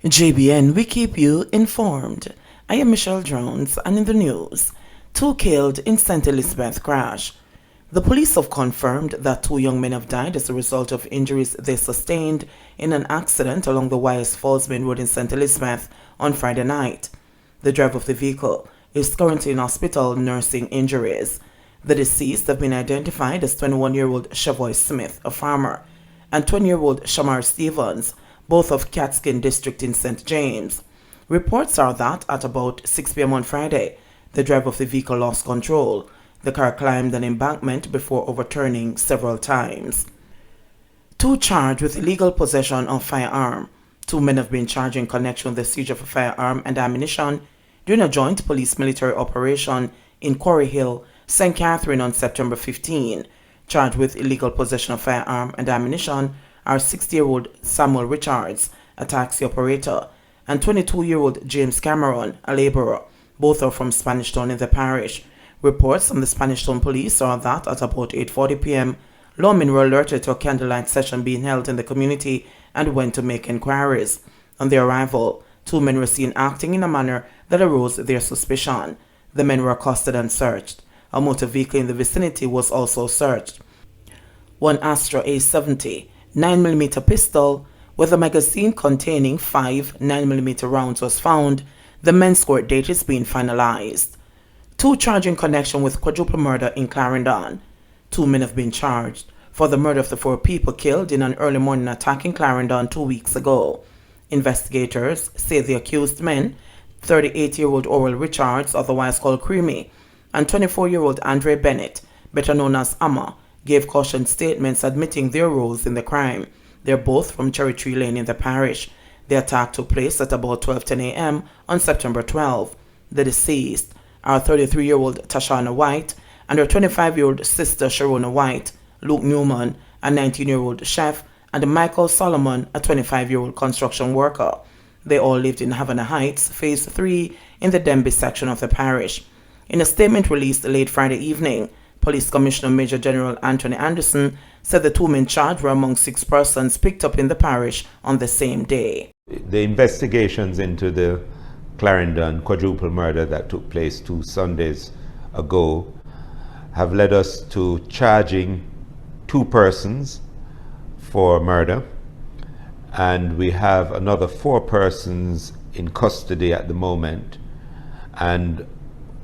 JBN, we keep you informed. I am Michelle Jones, and in the news, 2 killed in St. Elizabeth crash. The police have confirmed that 2 young men have died as a result of injuries they sustained in an accident along the Wyers Falls Main Road in St. Elizabeth on Friday night. The driver of the vehicle is currently in hospital nursing injuries. The deceased have been identified as 21-year-old Chavoy Smith, a farmer, and 20-year-old Shamar Stevens, both of Catskin District in St. James. Reports are that at about 6 p.m. on Friday, the driver of the vehicle lost control. The car climbed an embankment before overturning several times. 2 charged with illegal possession of firearm. 2 men have been charged in connection with the siege of a firearm and ammunition during a joint police-military operation in Quarry Hill, St. Catherine on September 15. Charged with illegal possession of firearm and ammunition are 60-year-old Samuel Richards, a taxi operator, and 22-year-old James Cameron, a laborer. Both are from Spanish Town in the parish. Reports from the Spanish Town police are that at about 8:40 p.m., lawmen were alerted to a candlelight session being held in the community and went to make inquiries. On their arrival, 2 men were seen acting in a manner that arose their suspicion. The men were accosted and searched. A motor vehicle in the vicinity was also searched. 1 Astra A70 9mm pistol with a magazine containing 5 9mm rounds was found. The men's court date is being finalized. 2 charged in connection with quadruple murder in Clarendon. 2 men have been charged for the murder of the 4 people killed in an early morning attack in Clarendon 2 weeks ago. Investigators say the accused men, 38-year-old Oral Richards, otherwise called Creamy, and 24-year-old Andre Bennett, better known as Amma, gave caution statements admitting their roles in the crime. They are both from Cherry Tree Lane in the parish. The attack took place at about 12:10 a.m. on September 12. The deceased are 33-year-old Tashana White and her 25-year-old sister Sharona White, Luke Newman, a 19-year-old chef, and Michael Solomon, a 25-year-old construction worker. They all lived in Havana Heights, Phase 3, in the Denby section of the parish. In a statement released late Friday evening, Police Commissioner Major General Anthony Anderson said the 2 men charged were among 6 persons picked up in the parish on the same day. The investigations into the Clarendon quadruple murder that took place 2 Sundays ago have led us to charging 2 persons for murder, and we have another 4 persons in custody at the moment and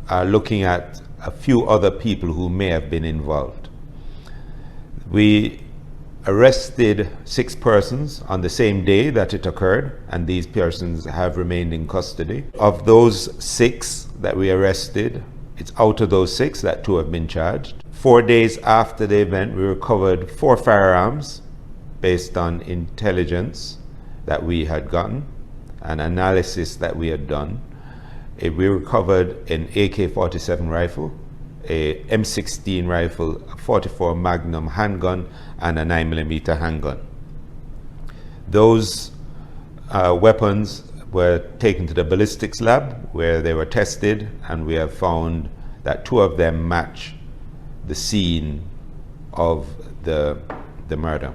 are looking at a few other people who may have been involved. We arrested 6 persons on the same day that it occurred, and these persons have remained in custody. Of those 6 that we arrested, it's out of those 6 that 2 have been charged. 4 days after the event, we recovered 4 firearms based on intelligence that we had gotten, an analysis that we had done. We recovered an AK-47 rifle, a M16 rifle, a 44 Magnum handgun, and a 9mm handgun. Those weapons were taken to the ballistics lab where they were tested, and we have found that 2 of them match the scene of the murder.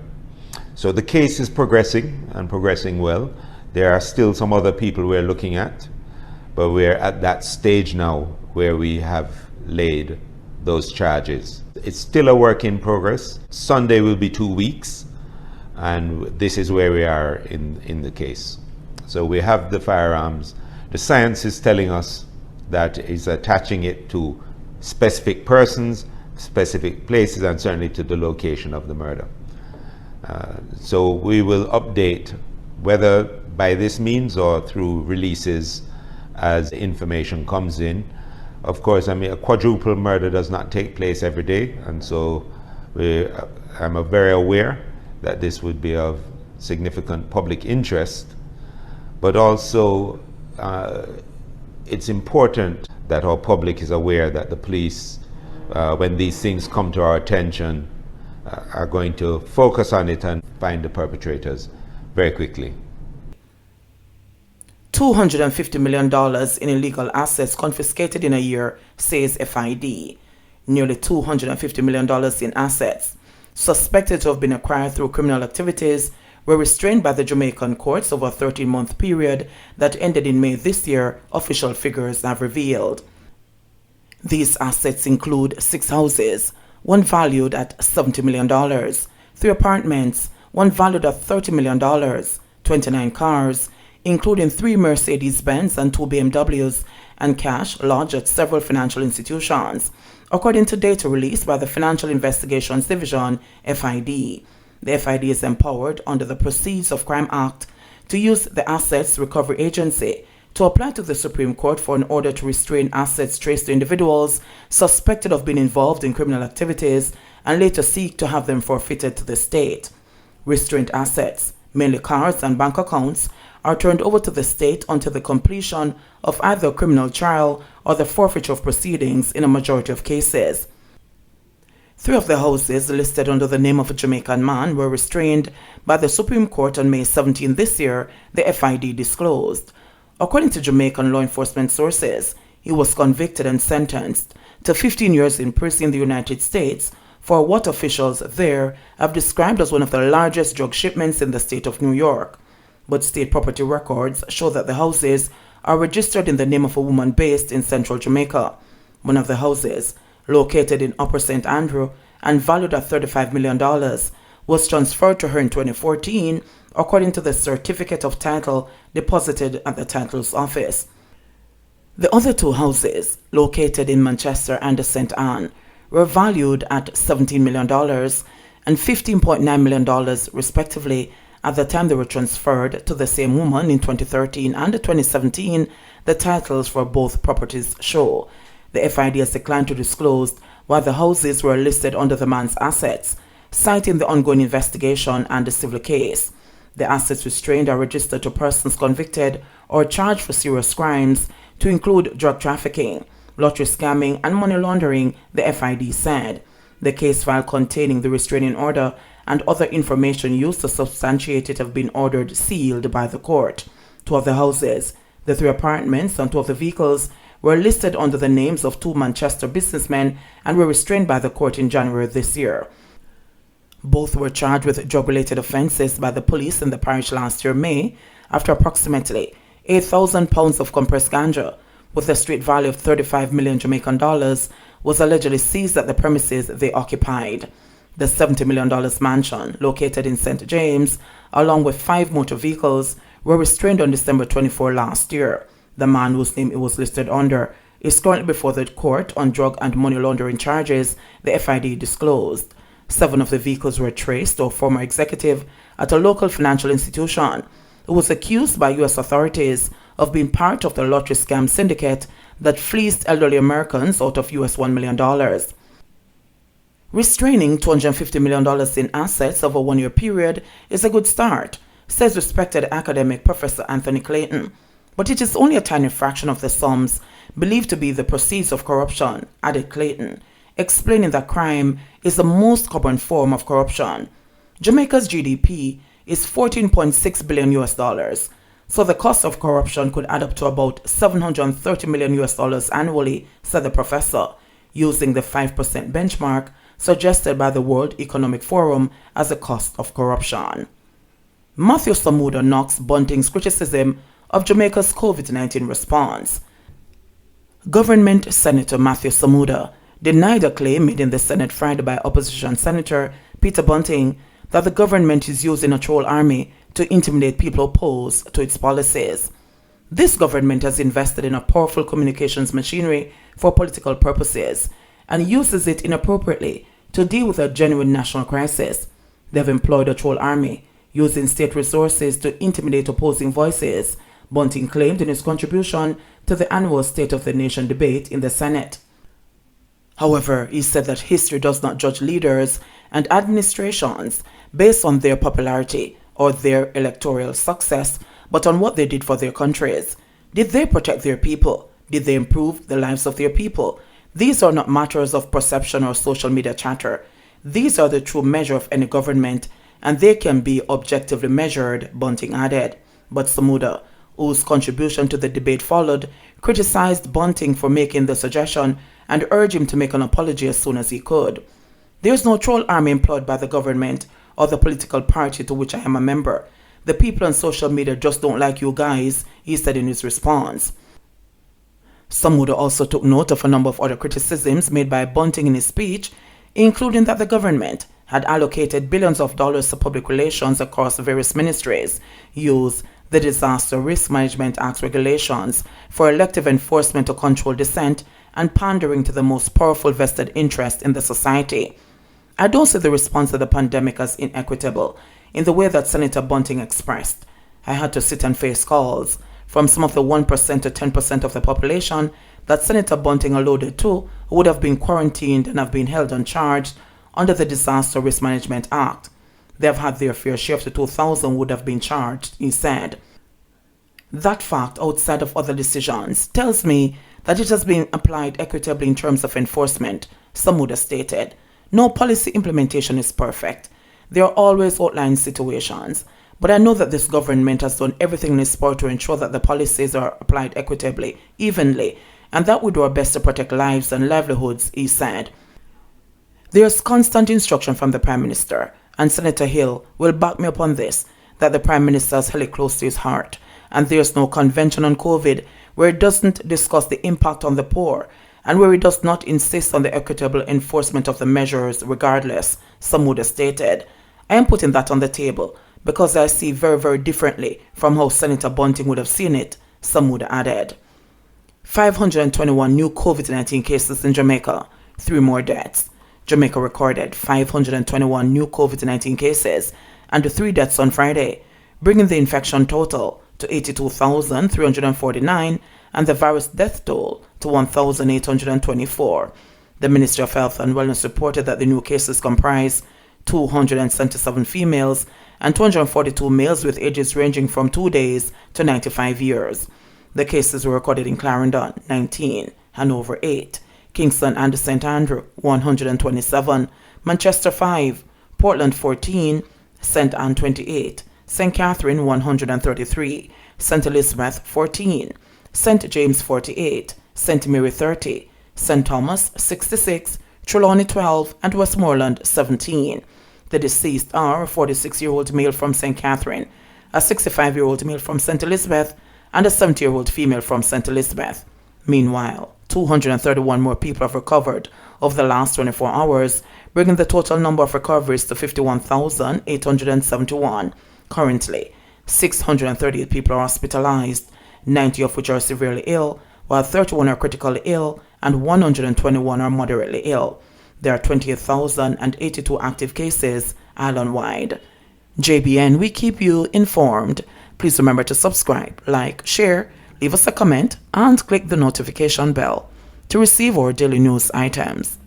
So the case is progressing and progressing well. There are still some other people we're looking at, but we're at that stage now where we have laid those charges. It's still a work in progress. Sunday will be 2 weeks, and this is where we are in the case. So we have the firearms. The science is telling us that is attaching it to specific persons, specific places, and certainly to the location of the murder. So we will update, whether by this means or through releases as information comes in. Of course, I mean, a quadruple murder does not take place every day, and so I'm very aware that this would be of significant public interest, but also it's important that our public is aware that the police, when these things come to our attention, are going to focus on it and find the perpetrators very quickly. $250 million in illegal assets confiscated in a year, says FID. Nearly $250 million in assets suspected to have been acquired through criminal activities were restrained by the Jamaican courts over a 13-month period that ended in May this year, official figures have revealed. These assets include 6 houses, one valued at $70 million, 3 apartments, one valued at $30 million, 29 cars, including 3 Mercedes-Benz and 2 BMWs, and cash lodged at several financial institutions, according to data released by the Financial Investigations Division, FID. The FID is empowered under the Proceeds of Crime Act to use the Assets Recovery Agency to apply to the Supreme Court for an order to restrain assets traced to individuals suspected of being involved in criminal activities and later seek to have them forfeited to the state. Restrained assets, mainly cars and bank accounts, are turned over to the state until the completion of either a criminal trial or the forfeiture of proceedings in a majority of cases. 3 of the houses listed under the name of a Jamaican man were restrained by the Supreme Court on May 17 this year, the FID disclosed. According to Jamaican law enforcement sources, he was convicted and sentenced to 15 years in prison in the United States for what officials there have described as one of the largest drug shipments in the state of New York. But state property records show that the houses are registered in the name of a woman based in central Jamaica. One of the houses, located in Upper St. Andrew and valued at $35 million, was transferred to her in 2014, according to the certificate of title deposited at the title's office. The other 2 houses, located in Manchester and St. Anne, were valued at $17 million and $15.9 million, respectively, at the time they were transferred to the same woman in 2013 and 2017, the titles for both properties show. The FID has declined to disclose why the houses were listed under the man's assets, citing the ongoing investigation and the civil case. The assets restrained are registered to persons convicted or charged for serious crimes, to include drug trafficking, lottery scamming, and money laundering, the FID said. The case file containing the restraining order and other information used to substantiate it have been ordered sealed by the court. 2 of the houses, the 3 apartments, and 2 of the vehicles were listed under the names of 2 Manchester businessmen and were restrained by the court in January this year. Both were charged with drug-related offences by the police in the parish last year, May, after approximately 8,000 pounds of compressed ganja, with a street value of 35 million Jamaican dollars, was allegedly seized at the premises they occupied. The $70 million mansion, located in St. James, along with 5 motor vehicles, were restrained on December 24 last year. The man whose name it was listed under is currently before the court on drug and money laundering charges, the FID disclosed. 7 of the vehicles were traced to a former executive at a local financial institution who was accused by U.S. authorities of being part of the lottery scam syndicate that fleeced elderly Americans out of US $1 million. Restraining $250 million in assets over a 1-year period is a good start, says respected academic Professor Anthony Clayton. But it is only a tiny fraction of the sums believed to be the proceeds of corruption, added Clayton, explaining that crime is the most common form of corruption. Jamaica's GDP is $14.6 billion US dollars, so the cost of corruption could add up to about $730 million US dollars annually, said the professor, using the 5% benchmark suggested by the World Economic Forum as a cost of corruption. Matthew Samuda knocks Bunting's criticism of Jamaica's COVID-19 response. Government Senator Matthew Samuda denied a claim made in the Senate Friday by opposition Senator Peter Bunting that the government is using a troll army to intimidate people opposed to its policies. This government has invested in a powerful communications machinery for political purposes and uses it inappropriately to deal with a genuine national crisis. They have employed a troll army, using state resources to intimidate opposing voices, Bunting claimed in his contribution to the annual State of the Nation debate in the Senate. However, he said that history does not judge leaders and administrations based on their popularity or their electoral success, but on what they did for their countries. Did they protect their people? Did they improve the lives of their people? These are not matters of perception or social media chatter. These are the true measure of any government, and they can be objectively measured, Bunting added. But Samuda, whose contribution to the debate followed, criticized Bunting for making the suggestion and urged him to make an apology as soon as he could. There is no troll army employed by the government or the political party to which I am a member. The people on social media just don't like you guys, he said in his response. Samuda also took note of a number of other criticisms made by Bunting in his speech, including that the government had allocated billions of dollars to public relations across various ministries, used the Disaster Risk Management Act regulations for elective enforcement to control dissent, and pandering to the most powerful vested interest in the society. I don't see the response to the pandemic as inequitable in the way that Senator Bunting expressed. I had to sit and face calls from some of the 1% to 10% of the population that Senator Bunting alluded to who would have been quarantined and have been held uncharged under the Disaster Risk Management Act. They have had their fair share of the 2,000 would have been charged, he said. That fact, outside of other decisions, tells me that it has been applied equitably in terms of enforcement, Samuda stated. No policy implementation is perfect. There are always outlying situations, but I know that this government has done everything in its power to ensure that the policies are applied equitably, evenly, and that we do our best to protect lives and livelihoods, he said. There is constant instruction from the Prime Minister, and Senator Hill will back me up on this, that the Prime Minister has held it close to his heart, and there is no convention on COVID where it doesn't discuss the impact on the poor, and where it does not insist on the equitable enforcement of the measures regardless, Samuda stated. I am putting that on the table because I see very, very differently from how Senator Bunting would have seen it, Samuda added. 521 new COVID-19 cases in Jamaica, 3 more deaths. Jamaica recorded 521 new COVID-19 cases and 3 deaths on Friday, bringing the infection total to 82,349 and the virus death toll to 1,824. The Ministry of Health and Wellness reported that the new cases comprise 277 females and 242 males with ages ranging from 2 days to 95 years. The cases were recorded in Clarendon, 19, Hanover, 8, Kingston and St. Andrew, 127, Manchester, 5, Portland, 14, St. Anne, 28, St. Catherine, 133, St. Elizabeth, 14, St. James, 48, St. Mary, 30, St. Thomas, 66, Trelawney, 12, and Westmoreland, 17. The deceased are a 46-year-old male from St. Catherine, a 65-year-old male from St. Elizabeth, and a 70-year-old female from St. Elizabeth. Meanwhile, 231 more people have recovered over the last 24 hours, bringing the total number of recoveries to 51,871. Currently, 638 people are hospitalized, 90 of which are severely ill, while 31 are critically ill and 121 are moderately ill. There are 28,082 active cases island-wide. JBN, we keep you informed. Please remember to subscribe, like, share, leave us a comment, and click the notification bell to receive our daily news items.